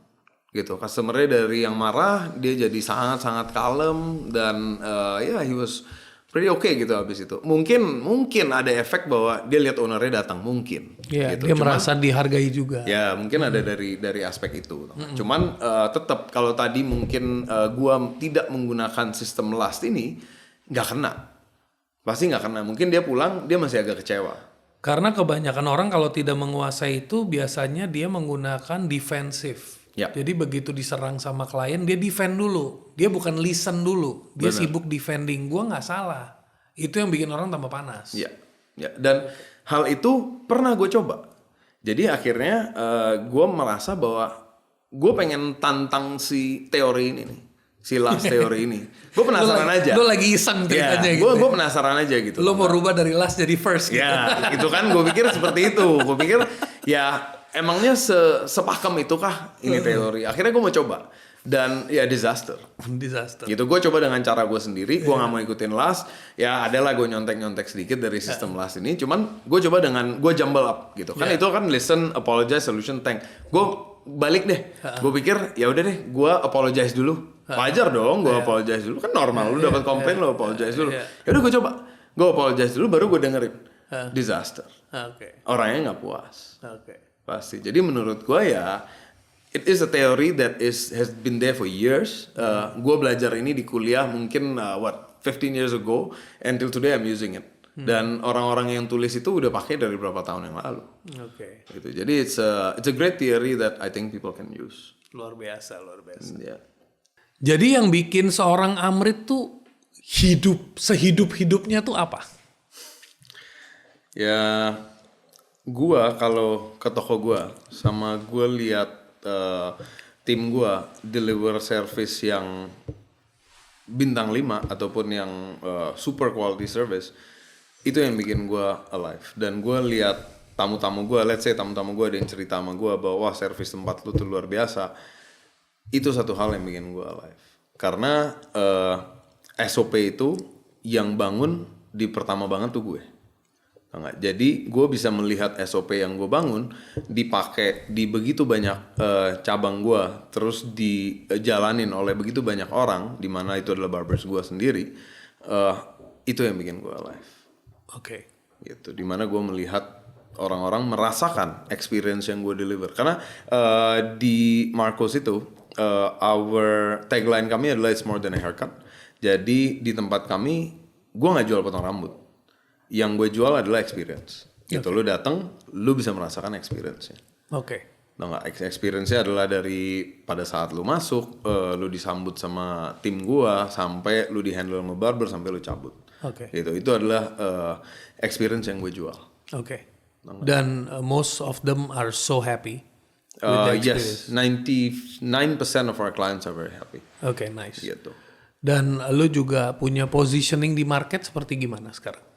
gitu, customernya dari yang marah dia jadi sangat-sangat kalem, dan ya he was pretty okay gitu habis itu. Mungkin ada efek bahwa dia lihat ownernya datang, mungkin gitu. Dia merasa dihargai juga. Ya mungkin ada dari aspek itu. Cuman tetap kalau tadi mungkin gua tidak menggunakan sistem LAST ini, nggak kena, pasti nggak kena. Mungkin dia pulang dia masih agak kecewa. Karena kebanyakan orang kalau tidak menguasai itu biasanya dia menggunakan defensif. Ya. Jadi begitu diserang sama klien, dia defend dulu. Dia bukan listen dulu. Dia sibuk defending. Gua nggak salah. Itu yang bikin orang tambah panas. Ya, ya. Dan hal itu pernah gue coba. Jadi akhirnya gue merasa bahwa gue pengen tantang si teori ini nih, si last teori ini. Gue penasaran aja. Lu lagi iseng ceritanya gitu. Gue penasaran aja gitu. Lu mau rubah dari last jadi first gitu. Ya, itu kan gue pikir seperti itu. Gue pikir ya emangnya sepakem itukah ini teori. Akhirnya gue mau coba. Dan ya disaster. Gitu, gue coba dengan cara gue sendiri. Gue nggak mau ikutin last. Ya adalah gue nyontek sedikit dari sistem last ini. Cuman gue coba dengan gue jumble up gitu. Kan itu kan listen, apologize, solution, thank. Gue balik deh. Gue pikir ya udah deh. Gue apologize dulu. Wajar dong. Gue apologize dulu. Kan normal. Lu dapat komplain lo apologize dulu. Ya udah gue coba. Gue apologize dulu. Baru gue dengerin. Disaster. Orangnya nggak puas. Pasti. Jadi menurut gue ya. It is a theory that has been there for years. Gue belajar ini di kuliah mungkin 15 years ago, until today I'm using it. Dan orang-orang yang tulis itu udah pakai dari beberapa tahun yang lalu. Gitu. Jadi it's a great theory that I think people can use. Luar biasa. Yeah. Jadi yang bikin seorang Amrit tuh sehidup-hidupnya tuh apa? Ya, gua kalau ke toko gua sama gua lihat tim gue deliver service yang bintang 5 ataupun yang super quality service, itu yang bikin gue alive. Dan gue lihat tamu-tamu gue, let's say tamu-tamu gue ada yang cerita sama gue bahwa wah service tempat lu tuh luar biasa, itu satu hal yang bikin gue alive. Karena SOP itu yang bangun di pertama banget tuh gue. Jadi gue bisa melihat SOP yang gue bangun dipakai di begitu banyak cabang gue, terus dijalanin oleh begitu banyak orang, di mana itu adalah barbers gue sendiri. Itu yang bikin gue alive. Gitu, dimana gue melihat orang-orang merasakan experience yang gue deliver. Karena di Marcos itu our tagline kami adalah it's more than a haircut. Jadi di tempat kami gue nggak jual potong rambut. Yang gue jual adalah experience. Gitu, lu datang, lu bisa merasakan experience-nya. Experience-nya adalah dari pada saat lu masuk, lu disambut sama tim gua, sampai lu di-handle sama barber, sampai lu cabut. Gitu, itu adalah experience yang gue jual. Dan most of them are so happy with the experience. Yes, 99% of our clients are very happy. Nice. Gitu. Dan lu juga punya positioning di market seperti gimana sekarang?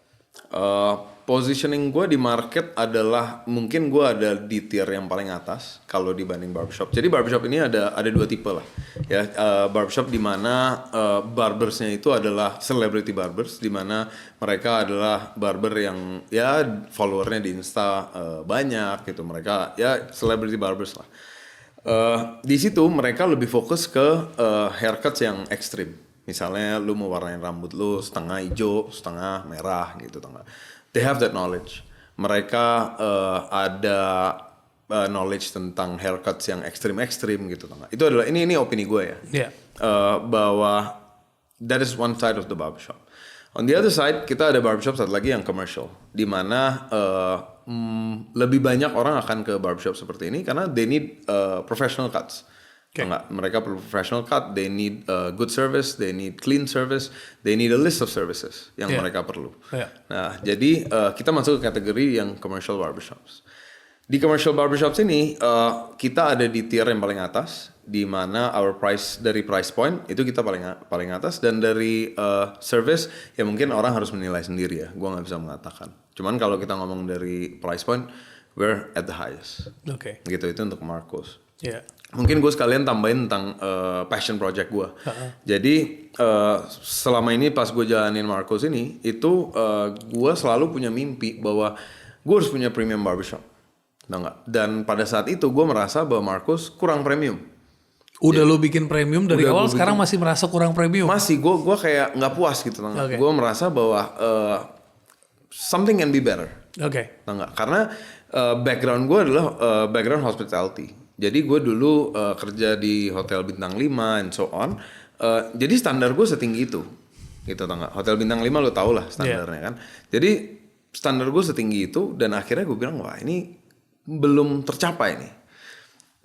Positioning gue di market adalah mungkin gue ada di tier yang paling atas kalau dibanding barbershop. Jadi barbershop ini ada dua tipe lah, ya. Barbershop di mana barbersnya itu adalah celebrity barbers, di mana mereka adalah barber yang ya followernya di Insta banyak gitu. Mereka ya celebrity barbers lah. Di situ mereka lebih fokus ke haircuts yang ekstrim. Misalnya lu mau warnain rambut lu setengah hijau, setengah merah gitu. They have that knowledge. Mereka ada knowledge tentang haircuts yang ekstrim gitu. Itu adalah ini opini gue ya. Bahwa that is one side of the barbershop. On the other side kita ada barbershop satu lagi yang commercial, di mana lebih banyak orang akan ke barbershop seperti ini karena they need professional cuts. Mereka professional cut, they need good service, they need clean service, they need a list of services yang mereka perlu. Nah, jadi kita masuk ke kategori yang commercial barbershops. Di commercial barbershops ini kita ada di tier yang paling atas, di mana our price dari price point itu kita paling atas, dan dari service ya mungkin orang harus menilai sendiri ya. Gua nggak bisa mengatakan. Cuman kalau kita ngomong dari price point, we're at the highest. Gitu, itu untuk Marcos. Mungkin gue sekalian tambahin tentang passion project gue. Jadi selama ini pas gue jalanin Marcos ini, itu gue selalu punya mimpi bahwa gue harus punya premium barbershop. Dan pada saat itu gue merasa bahwa Marcos kurang premium. Udah lu bikin premium dari awal, sekarang masih merasa kurang premium? Masih, gue kayak nggak puas gitu. Gue merasa bahwa something can be better. Karena background gue adalah background hospitality. Jadi gue dulu kerja di hotel bintang 5 and so on. Jadi standar gue setinggi itu. Gitu, Hotel bintang 5 lo tau lah standarnya kan. Jadi standar gue setinggi itu, dan akhirnya gue bilang wah ini belum tercapai nih.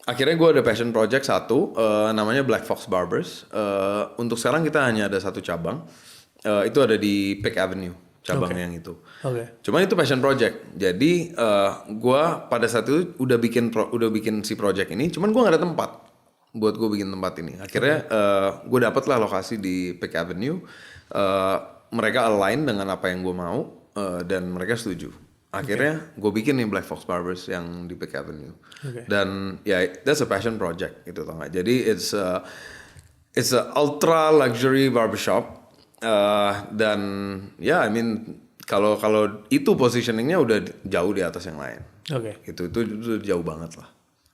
akhirnya gue ada passion project satu, namanya Black Fox Barbers. Untuk sekarang kita hanya ada satu cabang, itu ada di Peck Avenue, cabang yang itu. Cuman itu passion project. Jadi gue pada saat itu udah bikin si project ini, cuman gue nggak ada tempat buat gue bikin tempat ini. Akhirnya gue dapet lah lokasi di Peck Avenue. Mereka align dengan apa yang gue mau dan mereka setuju. Akhirnya gue bikin nih Black Fox Barbers yang di Peck Avenue. Dan ya that's a passion project gitu tau gak. Jadi it's a ultra luxury barbershop. Dan ya I mean kalau itu positioningnya udah jauh di atas yang lain. Itu jauh banget lah.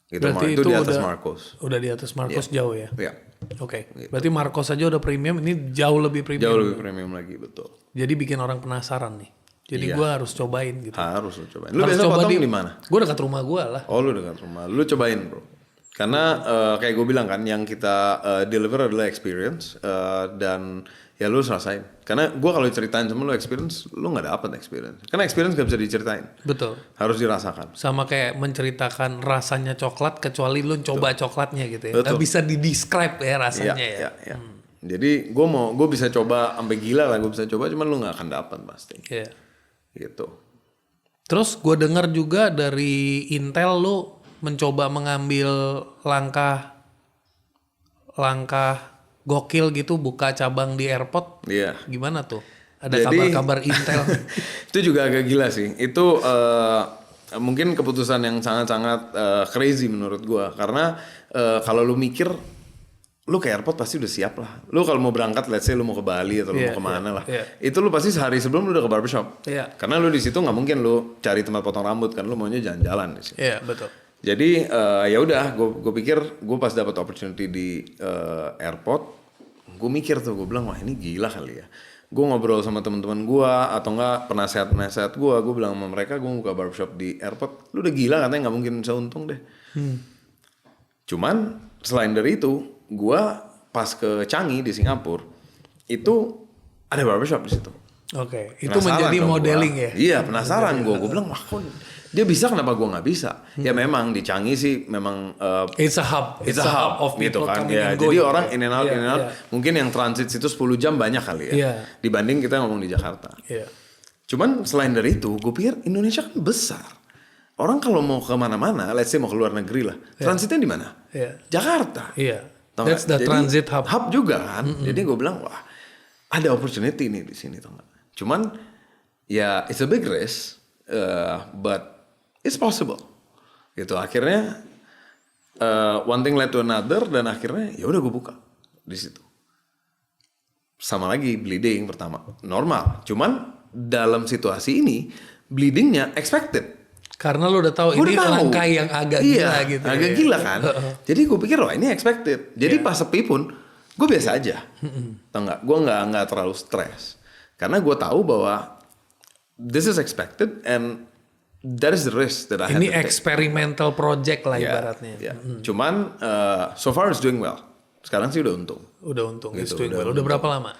Gitu. Berarti itu di atas Marcos. Udah di atas Marcos jauh ya? Iya. Gitu. Berarti Marcos aja udah premium, ini jauh lebih premium. Jauh lebih premium lagi, betul. Jadi bikin orang penasaran nih. Jadi gue harus cobain gitu. Harus lu cobain. Lu biasa potong di mana? Gue dekat rumah gue lah. Oh, lu dekat rumah. Lu cobain, bro. Karena kayak gue bilang kan, yang kita deliver adalah experience dan ya lu harus rasain. Karena gue kalau ceritain sama lu experience, lu nggak dapet experience. Karena experience gak bisa diceritain. Betul. Harus dirasakan. Sama kayak menceritakan rasanya coklat, kecuali lu coba coklatnya gitu ya. Gak bisa di-describe ya rasanya ya. Jadi gue bisa coba sampai gila lah, gue bisa coba, cuman lu nggak akan dapet pasti. Iya. Gitu. Terus gue dengar juga dari Intel lu mencoba mengambil langkah gokil gitu, buka cabang di airport. Iya. Gimana tuh? Ada kabar-kabar Intel. Itu juga agak gila sih. Itu mungkin keputusan yang sangat-sangat crazy menurut gue. Karena kalau lu mikir, lu ke airport pasti udah siap lah. Lu kalau mau berangkat, let's say lu mau ke Bali atau lu mau kemana lah. Itu lu pasti sehari sebelum lu udah ke barbershop. Karena lu di situ nggak mungkin lu cari tempat potong rambut kan. Lu maunya jalan-jalan di situ. Iya, betul. Jadi ya udah, gue pikir gue pas dapat opportunity di airport, gue mikir tuh, gue bilang wah ini gila kali ya. Gue ngobrol sama teman-teman gue atau enggak penasehat gue bilang sama mereka gue buka barbershop di airport, lu udah gila katanya nggak mungkin bisa untung deh. Cuman selain dari itu, gue pas ke Changi di Singapura itu ada barbershop di situ. Itu menjadi modeling ya. Iya, penasaran gue bilang wah kok dia bisa, kenapa gue nggak bisa? Ya memang di Changi sih memang it's a hub of gitu people kan. coming Ya, and going. jadi orang in and out. Mungkin yang transit situ 10 jam banyak kali ya. Dibanding kita ngomong di Jakarta. Cuman selain dari itu, gue pikir Indonesia kan besar. Orang kalau mau kemana-mana, let's say mau ke luar negeri lah, transitnya di mana? Jakarta. That's the transit hub. Hub juga kan. Jadi gue bilang wah ada opportunity nih di sini, tau gak? Cuman ya it's a big risk, but it's possible. Gitu. Akhirnya one thing led to another dan akhirnya ya udah gue buka di situ. Sama lagi bleeding pertama normal. Cuman dalam situasi ini bleedingnya expected. Karena lo udah tahu ini langkah yang agak gila gitu. Agak gila kan. Jadi gue pikir wah ini expected. Jadi pas sepi pun gue biasa aja. Tau nggak? Gue nggak terlalu stres. Karena gue tahu bahwa this is expected and that is the risk that I had to take. Ini experimental project lah ibaratnya. Cuman so far it's doing well. Sekarang sih udah untung. Udah untung. Gitu, udah berapa lama?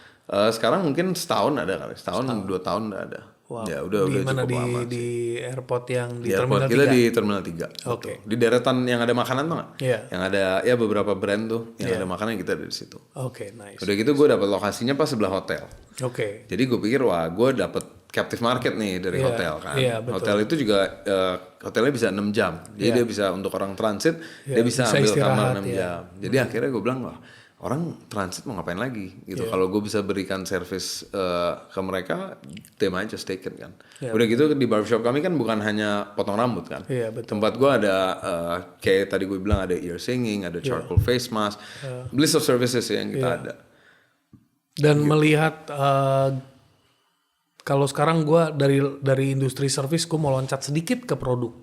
Sekarang mungkin setahun ada kali. Setahun 2 tahun udah ada. Wow. Ya udah mana cukup lama sih. Di airport yang di Terminal 3? Kita di Terminal 3. Di deretan yang ada makanan tuh nggak? Yang ada ya beberapa brand tuh yang ada makanan, kita ada di situ. Nice. Udah gitu gue dapat lokasinya pas sebelah hotel. Jadi gue pikir wah gue dapet captive market nih dari hotel kan. Hotel itu juga hotelnya bisa 6 jam. Jadi dia bisa untuk orang transit, dia bisa ambil kamar 6 jam. Jadi akhirnya gue bilang wah orang transit mau ngapain lagi gitu. Kalau gue bisa berikan service ke mereka, they might just take it kan. Udah gitu di barbershop kami kan bukan hanya potong rambut kan. Tempat gue ada kayak tadi gue bilang ada ear singing, ada charcoal face mask, list of services yang kita ada. Dan melihat kalau sekarang gue dari industri service gue mau loncat sedikit ke produk.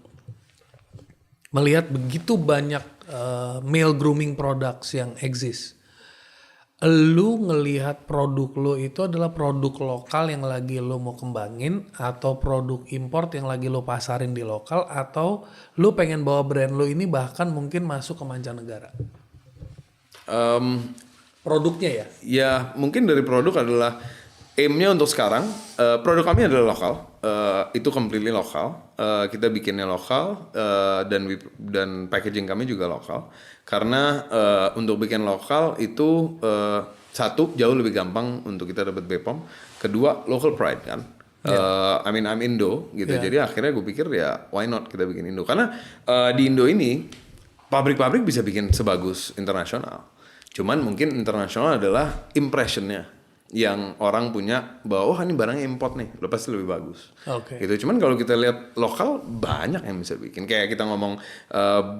Melihat begitu banyak male grooming products yang exist. Lu ngelihat produk lu itu adalah produk lokal yang lagi lu mau kembangin, atau produk import yang lagi lu pasarin di lokal, atau lu pengen bawa brand lu ini bahkan mungkin masuk ke mancanegara? Produknya ya? Ya mungkin dari produk adalah aim-nya untuk sekarang, produk kami adalah lokal, itu completely lokal. Kita bikinnya lokal dan packaging kami juga lokal. Karena untuk bikin lokal itu satu jauh lebih gampang untuk kita dapat BPOM. Kedua local pride kan. I'm Indo gitu. Jadi akhirnya gue pikir ya why not kita bikin Indo. Karena di Indo ini pabrik-pabrik bisa bikin sebagus internasional. Cuman mungkin internasional adalah impressionnya yang orang punya bahwa ini barangnya import nih, udah pasti lebih bagus. Gitu. Cuman kalau kita lihat lokal banyak yang bisa bikin. Kayak kita ngomong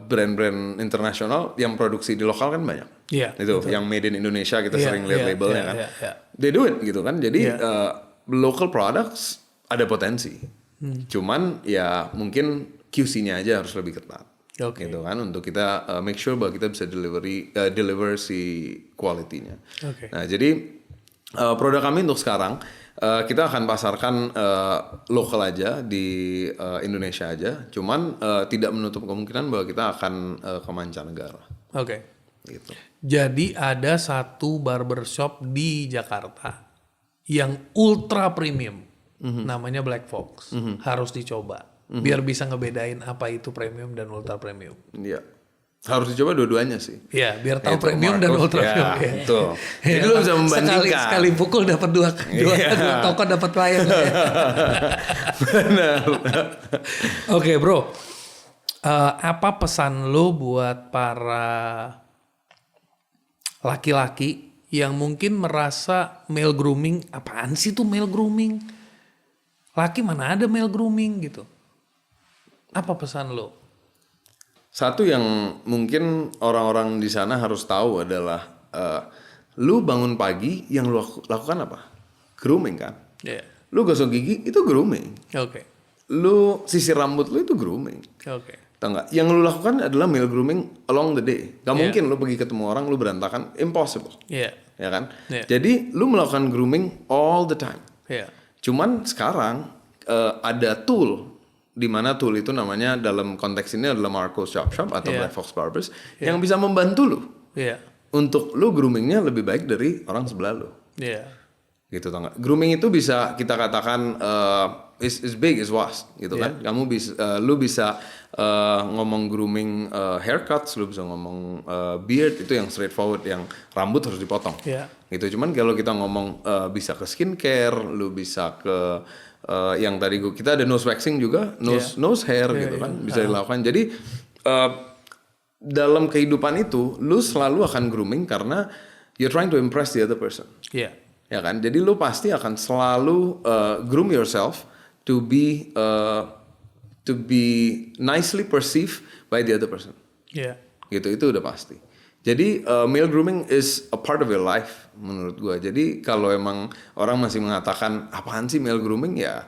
brand-brand internasional yang produksi di lokal kan banyak. Itu betul. Yang made in Indonesia kita sering lihat labelnya kan. They do it gitu kan. Jadi local products ada potensi. Cuman ya mungkin QC-nya aja harus lebih ketat. Gitu kan untuk kita make sure bahwa kita bisa deliver si quality-nya. Nah, jadi produk kami untuk sekarang kita akan pasarkan lokal aja di Indonesia aja. Cuman tidak menutup kemungkinan bahwa kita akan ke mancanegara. Gitu. Jadi ada satu barbershop di Jakarta yang ultra premium, namanya Black Fox, harus dicoba, biar bisa ngebedain apa itu premium dan ultra premium. Iya, harus dicoba dua-duanya sih. Iya, biar tahu premium dan ultra premium. Betul. Jadi lu bisa membandingkan. Sekali pukul dapat dua toko dapat klien. Benar. Oke, bro, apa pesan lu buat para laki-laki yang mungkin merasa male grooming, apaan sih tuh male grooming? Laki mana ada male grooming gitu. Apa pesan lo? Satu yang mungkin orang-orang di sana harus tahu adalah lu bangun pagi yang lu lakukan apa? Grooming kan? Lu gosok gigi itu grooming. Lu sisir rambut lu itu grooming. Tahu nggak? Yang lu lakukan adalah male grooming along the day. Gak mungkin lu pergi ketemu orang lu berantakan, impossible. Ya kan? Jadi lu melakukan grooming all the time. Cuman sekarang ada tool, di mana tool itu namanya dalam konteks ini adalah Marco's Chop Shop atau Black Fox Barbers yang bisa membantu lu untuk lu groomingnya lebih baik dari orang sebelah lu. Gitu tau nggak? Grooming itu bisa kita katakan is big is vast gitu kan. Kamu bisa lu bisa ngomong grooming haircuts, lu bisa ngomong beard itu yang straightforward, yang rambut harus dipotong. Gitu. Cuman kalau kita ngomong bisa ke skincare, lu bisa ke yang tadi kita ada nose waxing juga, nose hair gitu kan, bisa dilakukan. Jadi dalam kehidupan itu lu selalu akan grooming karena you're trying to impress the other person. Ya kan? Jadi lu pasti akan selalu groom yourself to be nicely perceived by the other person. Gitu, itu udah pasti. Jadi male grooming is a part of your life menurut gua. Jadi kalau emang orang masih mengatakan apaan sih male grooming, ya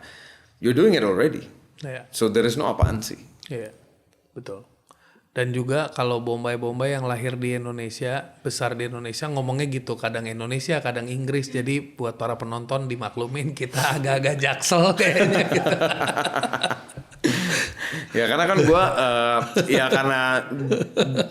you're doing it already. So there is no apaan sih. Betul. Dan juga kalau bombay-bombay yang lahir di Indonesia, besar di Indonesia, ngomongnya gitu, kadang Indonesia, kadang Inggris. Jadi buat para penonton dimaklumin kita agak-agak jaksel kayaknya gitu. Ya karena kan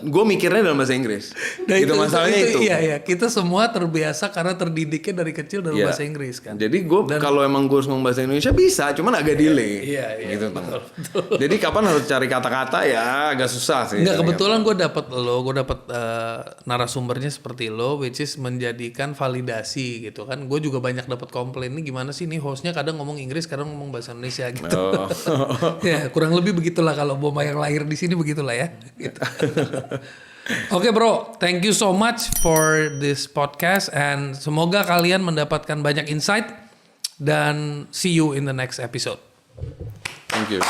gue mikirnya dalam bahasa Inggris. Nah, gitu masalahnya itu. Iya, kita semua terbiasa karena terdidiknya dari kecil dalam bahasa Inggris kan. Jadi kalau emang gue harus ngomong bahasa Indonesia bisa, cuman agak delay. Gitu betul. Jadi kapan harus cari kata-kata ya agak susah sih. Enggak, kebetulan gue dapet narasumbernya seperti lo, which is menjadikan validasi gitu kan. Gue juga banyak dapat komplain, nih gimana sih nih hostnya kadang ngomong Inggris, kadang ngomong bahasa Indonesia gitu. Ya kurang lebih begitulah kalau Bomba yang lahir di sini begitulah ya. Gitu. Oke bro, thank you so much for this podcast and semoga kalian mendapatkan banyak insight dan see you in the next episode. Thank you.